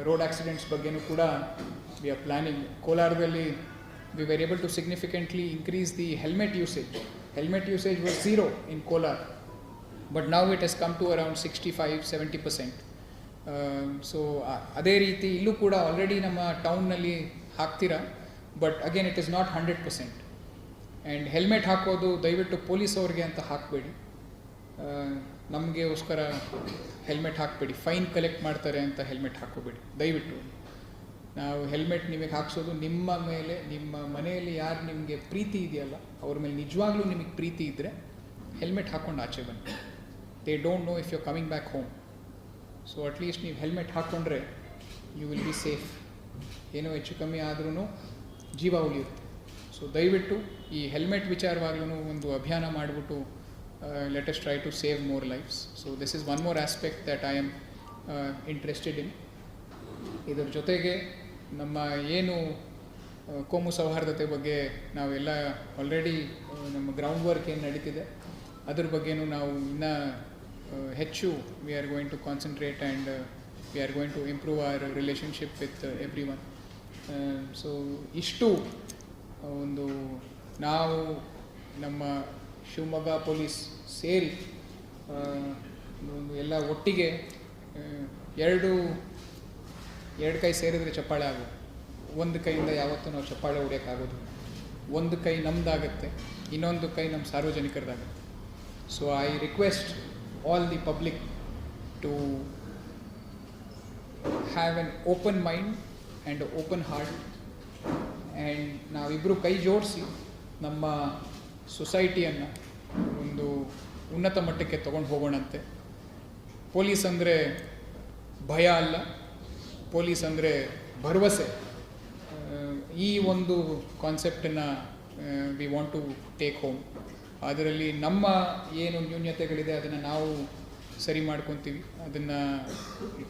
Road accidents ಬಗ್ಗೆನೂ ಕೂಡ we are planning. ಕೋಲಾರದಲ್ಲಿ we were able to significantly increase the helmet usage. Helmet usage was zero in Kolar, but now it has come to around 65-70%. So ಅದೇ ರೀತಿ ಇಲ್ಲೂ ಕೂಡ already ನಮ್ಮ ಟೌನ್ನಲ್ಲಿ ಹಾಕ್ತೀರಾ, but again it is not 100%. And helmet ಹಾಕೋದು ದಯವಿಟ್ಟು police ಅವ್ರಿಗೆ ಅಂತ ಹಾಕಬೇಡಿ, ನಮಗೆಗೋಸ್ಕರ ಹೆಲ್ಮೆಟ್ ಹಾಕಬೇಡಿ. ಫೈನ್ ಕಲೆಕ್ಟ್ ಮಾಡ್ತಾರೆ ಅಂತ ಹೆಲ್ಮೆಟ್ ಹಾಕೋಬೇಡಿ ದಯವಿಟ್ಟು. ನಾವು ಹೆಲ್ಮೆಟ್ ನಿಮಗೆ ಹಾಕ್ಸೋದು ನಿಮ್ಮ ಮೇಲೆ, ನಿಮ್ಮ ಮನೆಯಲ್ಲಿ ಯಾರು ನಿಮಗೆ ಪ್ರೀತಿ ಇದೆಯಲ್ಲ ಅವ್ರ ಮೇಲೆ ನಿಜವಾಗ್ಲೂ ನಿಮಗೆ ಪ್ರೀತಿ ಇದ್ದರೆ ಹೆಲ್ಮೆಟ್ ಹಾಕ್ಕೊಂಡು ಆಚೆ ಬನ್ನಿ. They don't know if you are coming back home. So at least ನೀವು ಹೆಲ್ಮೆಟ್ ಹಾಕ್ಕೊಂಡ್ರೆ ಯು ವಿಲ್ ಬಿ ಸೇಫ್. ಏನೋ ಹೆಚ್ಚು ಕಮ್ಮಿ ಆದ್ರೂ ಜೀವ ಉಳಿಯುತ್ತೆ. ಸೊ ದಯವಿಟ್ಟು ಈ ಹೆಲ್ಮೆಟ್ ವಿಚಾರವಾಗ್ಲೂ ಒಂದು ಅಭಿಯಾನ ಮಾಡಿಬಿಟ್ಟು let us try to save more lives. So this is one more aspect that I am interested in. ಇದರ ಜೊತೆಗೆ ನಮ್ಮ ಏನು ಕೋಮು ಸೌಹಾರ್ದತೆ ಬಗ್ಗೆ ನಾವೆಲ್ಲ ಆಲ್ರೆಡಿ ನಮ್ಮ ಗ್ರೌಂಡ್ ವರ್ಕ್ ಏನು ನಡೀತಿದೆ ಅದ್ರ ಬಗ್ಗೆನೂ ನಾವು ಇನ್ನೂ ಹೆಚ್ಚು we are going to concentrate and we are going to improve our relationship with everyone. So ಇಷ್ಟು ಒಂದು ನಾವು ನಮ್ಮ ಶಿವಮೊಗ್ಗ ಪೊಲೀಸ್ ಸೇರಿ ಎಲ್ಲ ಒಟ್ಟಿಗೆ ಎರಡು ಕೈ ಸೇರಿದರೆ ಚಪ್ಪಾಳೆ ಆಗೋದು. ಒಂದು ಕೈಯಿಂದ ಯಾವತ್ತೂ ನಾವು ಚಪ್ಪಾಳೆ ಹೊಡೆಯೋಕ್ಕಾಗೋದು. ಒಂದು ಕೈ ನಮ್ಮದಾಗತ್ತೆ, ಇನ್ನೊಂದು ಕೈ ನಮ್ಮ ಸಾರ್ವಜನಿಕರದಾಗತ್ತೆ. So I request all the public to have an open mind and open heart. And ನಾವಿಬ್ಬರು ಕೈ ಜೋಡಿಸಿ ನಮ್ಮ ಸೊಸೈಟಿಯನ್ನು ಒಂದು ಉನ್ನತ ಮಟ್ಟಕ್ಕೆ ತೊಗೊಂಡು ಹೋಗೋಣಂತೆ. ಪೊಲೀಸ್ ಅಂದರೆ ಭಯ ಅಲ್ಲ, ಪೊಲೀಸ್ ಅಂದರೆ ಭರವಸೆ. ಈ ಒಂದು ಕಾನ್ಸೆಪ್ಟನ್ನು we want to take home. ಅದರಲ್ಲಿ ನಮ್ಮ ಏನು ನ್ಯೂನ್ಯತೆಗಳಿದೆ ಅದನ್ನು ನಾವು ಸರಿ ಮಾಡ್ಕೊತೀವಿ, ಅದನ್ನು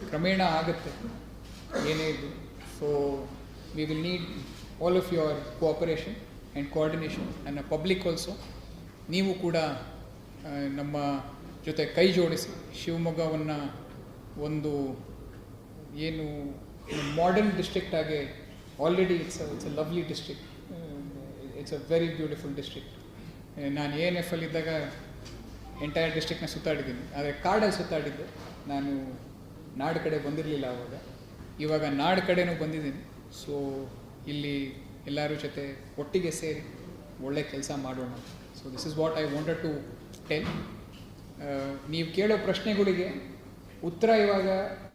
ಕ್ರಮೇಣ ಆಗುತ್ತೆ ಏನೇ ಇದು. So we will need all of your cooperation and coordination and public also. ನೀವು ಕೂಡ ನಮ್ಮ ಜೊತೆ ಕೈ ಜೋಡಿಸಿ ಶಿವಮೊಗ್ಗವನ್ನು ಒಂದು ಏನು ಮಾಡರ್ನ್ ಡಿಸ್ಟ್ರಿಕ್ಟ್ ಆಗಿ already it's a lovely district, it's a very beautiful district. ನಾನು ANF ಅಲ್ಲಿದ್ದಾಗ ಎಂಟೈರ್ ಡಿಸ್ಟ್ರಿಕ್ಟ್ನ ಸುತ್ತಾಡಿದ್ದೀನಿ, ಆದರೆ ಕಾಡಲ್ಲಿ ಸುತ್ತಾಡಿದ್ದೆ. ನಾನು ನಾಡು ಕಡೆ ಬಂದಿರಲಿಲ್ಲ ಆವಾಗ. ಇವಾಗ ನಾಡು ಕಡೆನೂ ಬಂದಿದ್ದೀನಿ. ಸೊ ಇಲ್ಲಿ ಎಲ್ಲರ ಜೊತೆ ಒಟ್ಟಿಗೆ ಸೇರಿ ಒಳ್ಳೆ ಕೆಲಸ ಮಾಡೋಣ. So this is what I wanted to tell. ನೀವು ಕೇಳೋ ಪ್ರಶ್ನೆಗಳಿಗೆ ಉತ್ತರ ಇವಾಗ